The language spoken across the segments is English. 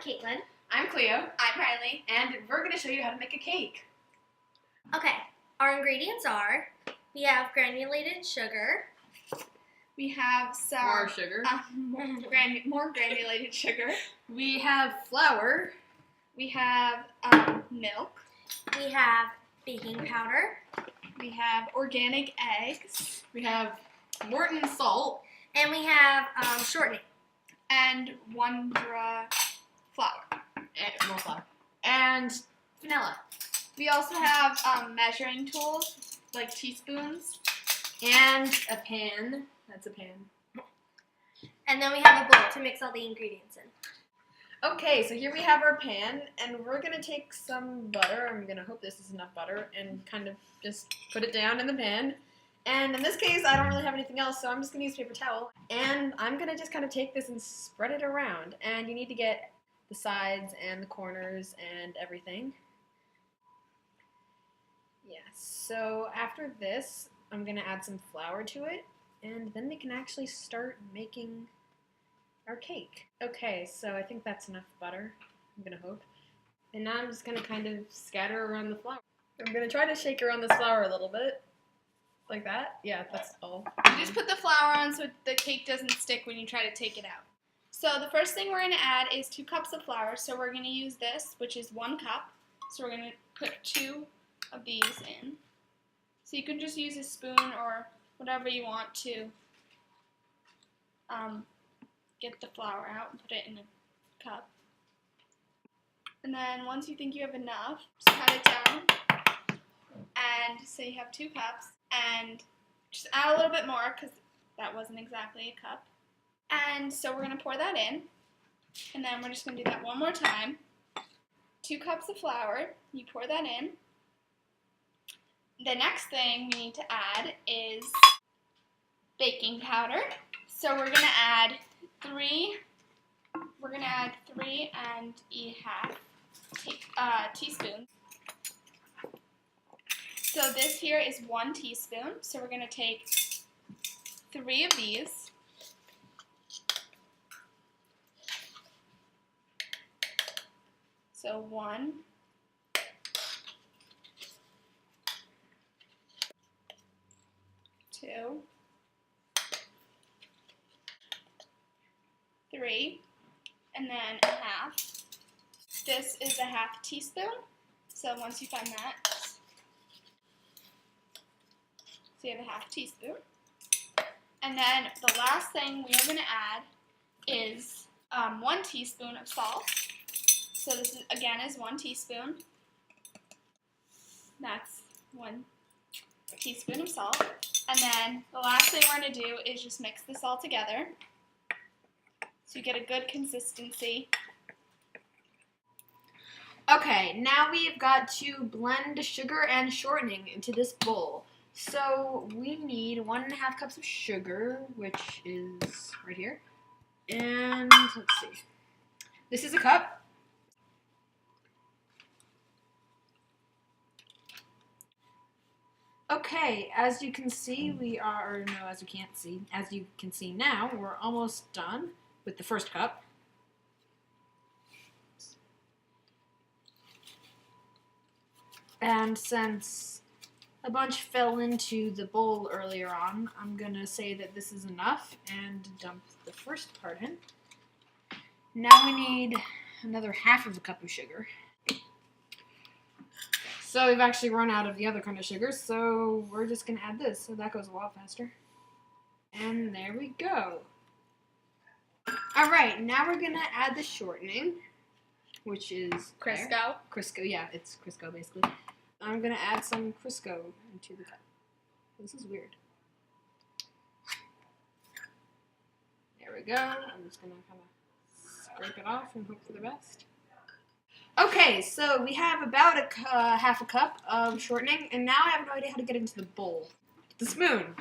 Caitlin. I'm Cleo. I'm Riley. And we're going to show you how to make a cake. Okay, our ingredients are, we have granulated sugar. We have some More sugar. more granulated sugar. We have flour. We have milk. We have baking powder. We have organic eggs. We have Morton salt. And we have shortening. And Wondra flour. More flour. And vanilla. We also have measuring tools, like teaspoons. And a pan. That's a pan. And then we have a bowl to mix all the ingredients in. Okay, so here we have our pan, and we're going to take some butter. I'm going to hope this is enough butter, and kind of just put it down in the pan. And in this case, I don't really have anything else, so I'm just going to use a paper towel. And I'm going to just kind of take this and spread it around. And you need to get the sides and the corners and everything. Yeah, so after this, I'm going to add some flour to it, and then we can actually start making our cake. Okay, so I think that's enough butter, I'm gonna hope. And now I'm just gonna kind of scatter around the flour. I'm gonna try to shake around this flour a little bit. Like that? Yeah, that's all. You just put the flour on so the cake doesn't stick when you try to take it out. So the first thing we're going to add is 2 cups of flour. So we're going to use this, which is 1 cup. So we're going to put 2 of these in. So you can just use a spoon or whatever you want to get the flour out and put it in a cup. And then once you think you have enough, just cut it down. And say you have 2 cups. And just add a little bit more because that wasn't exactly a cup. And so we're going to pour that in. And then we're just going to do that one more time. 2 cups of flour. You pour that in. The next thing we need to add is baking powder. So we're going to add 3 and a half teaspoons. So this here is 1 teaspoon. So we're going to take 3 of these. So 1, 2, 3, and then a half. This is a half teaspoon. So once you find that, so you have a half teaspoon. And then the last thing we are going to add is 1 teaspoon of salt. So this is, again, is 1 teaspoon. That's 1 teaspoon of salt. And then the last thing we're going to do is just mix this all together so you get a good consistency. Okay, now we've got to blend sugar and shortening into this bowl. So we need 1.5 cups of sugar, which is right here. And let's see. This is a cup. Okay, as you can see, as you can see now, we're almost done with the first cup. And since a bunch fell into the bowl earlier on, I'm gonna say that this is enough and dump the first part in. Now we need another 1/2 cup of sugar. So we've actually run out of the other kind of sugar, so we're just going to add this, so that goes a lot faster. And there we go. Alright, now we're going to add the shortening, which is Crisco. Crisco, yeah, it's Crisco basically. I'm going to add some Crisco into the cup. This is weird. There we go. I'm just going to kind of scrape it off and hope for the best. Okay, so we have about 1/2 cup of shortening, and now I have no idea how to get it into the bowl. The spoon.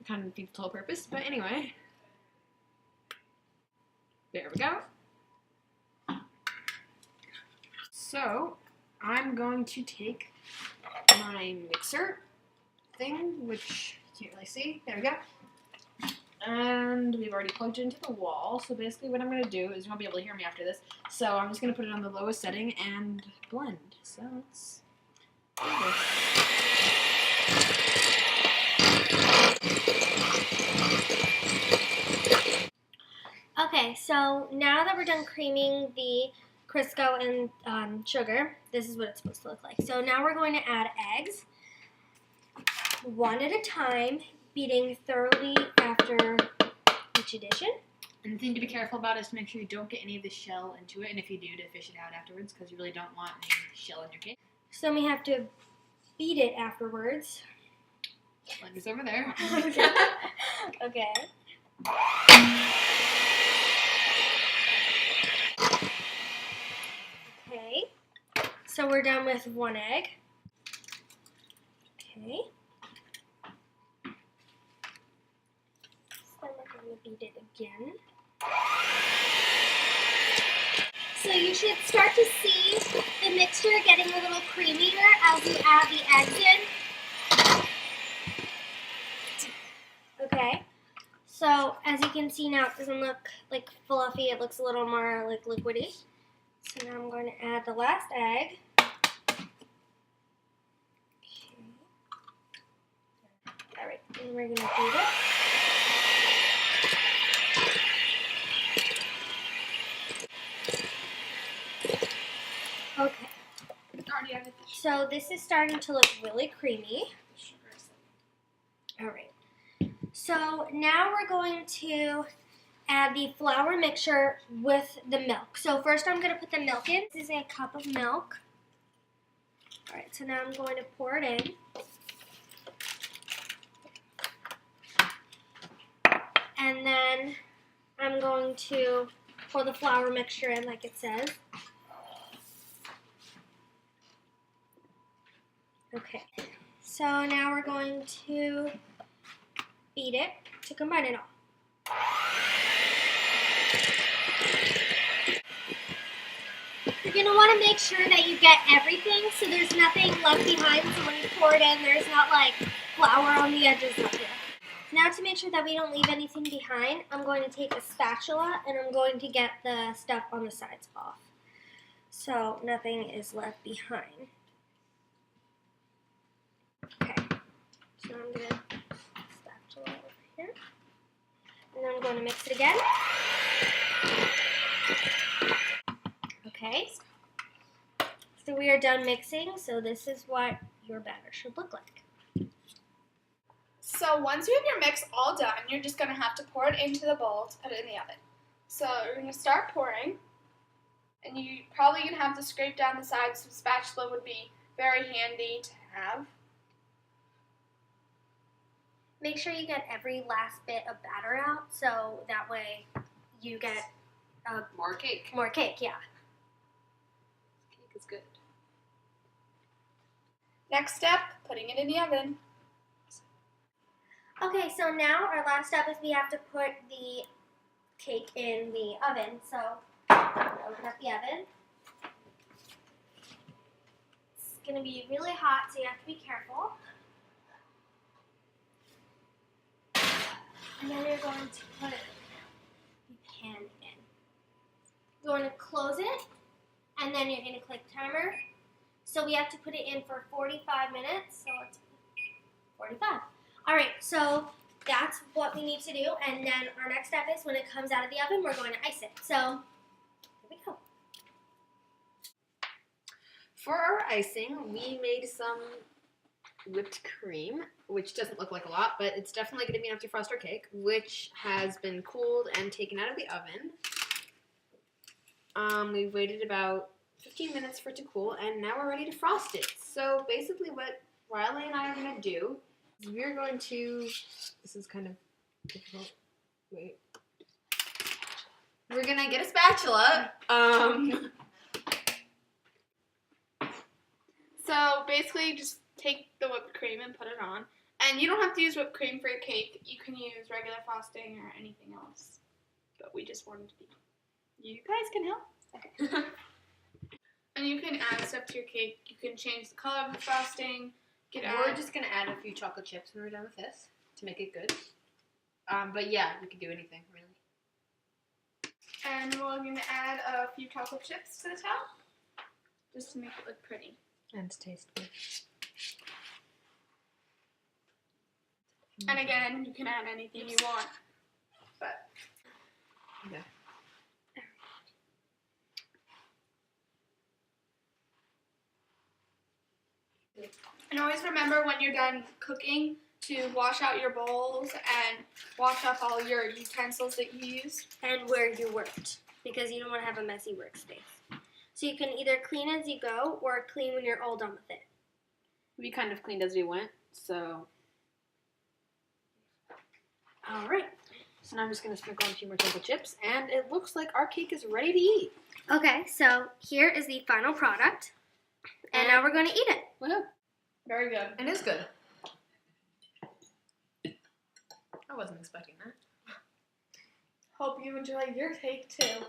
Kind of defeats the whole purpose, but anyway. There we go. So, I'm going to take my mixer thing, which you can't really see. There we go. And we've already plugged it into the wall. So basically what I'm going to do is you won't be able to hear me after this. So I'm just going to put it on the lowest setting and blend. So let's do this. Okay, so now that we're done creaming the Crisco and sugar, this is what it's supposed to look like. So now we're going to add eggs, one at a time, beating thoroughly after each addition. And the thing to be careful about is to make sure you don't get any of the shell into it, and if you do, to fish it out afterwards, because you really don't want any shell in your cake. So we have to beat it afterwards. Blender's over there. Okay. Okay. So we're done with one egg. Okay. So we're going to beat it again. So you should start to see the mixture getting a little creamier as you add the eggs in. Okay. So as you can see now, it doesn't look like fluffy. It looks a little more like liquidy. So now I'm going to add the last egg. Okay. All right, and we're going to beat it. Okay. So this is starting to look really creamy. All right. So now we're going to add the flour mixture with the milk. So first I'm going to put the milk in. This is a cup of milk. All right, so now I'm going to pour it in. And then I'm going to pour the flour mixture in like it says. Okay, so now we're going to beat it to combine it all. You're going to want to make sure that you get everything so there's nothing left behind, so when you pour it in, there's not like flour on the edges up here. Now to make sure that we don't leave anything behind, I'm going to take a spatula and I'm going to get the stuff on the sides off, so nothing is left behind. Okay, so I'm going to spatula over here, and then I'm going to mix it again. Okay, so we are done mixing, so this is what your batter should look like. So once you have your mix all done, you're just going to have to pour it into the bowl to put it in the oven. So you're going to start pouring, and you probably going to have to scrape down the sides, so spatula would be very handy to have. Make sure you get every last bit of batter out, so that way you get More cake. more cake, yeah. Cake is good. Next step, putting it in the oven. Okay, so now our last step is we have to put the cake in the oven. So open up the oven. It's going to be really hot, so you have to be careful. And then you're going to put the pan in. You're going to close it, and then you're going to click timer. So we have to put it in for 45 minutes. So let's put 45. All right, so that's what we need to do. And then our next step is when it comes out of the oven, we're going to ice it. So here we go. For our icing, we made some whipped cream, which doesn't look like a lot, but it's definitely going to be enough to frost our cake, which has been cooled and taken out of the oven. We've waited about 15 minutes for it to cool, and now we're ready to frost it. So basically what Riley and I are going to do is we're going to, this is kind of difficult, wait. We're going to get a spatula. So basically just take the whipped cream and put it on. And you don't have to use whipped cream for your cake. You can use regular frosting or anything else. But we just wanted to be. You guys can help. Okay. And you can add stuff to your cake. You can change the color of the frosting. We're just going to add a few chocolate chips when we're done with this to make it good. But yeah, you could do anything really. And we're going to add a few chocolate chips to the top, just to make it look pretty. And to taste good. And again, you can add anything you want. But Yeah. and always remember when you're done cooking to wash out your bowls and wash off all your utensils that you used. And where you worked, because you don't want to have a messy workspace. So you can either clean as you go or clean when you're all done with it. We kind of cleaned as we went, so. All right. So now I'm just gonna sprinkle on a few more chocolate chips, and it looks like our cake is ready to eat. Okay, so here is the final product. And now we're going to eat it. Woohoo! Very good. It is good. I wasn't expecting that. Hope you enjoy your cake too.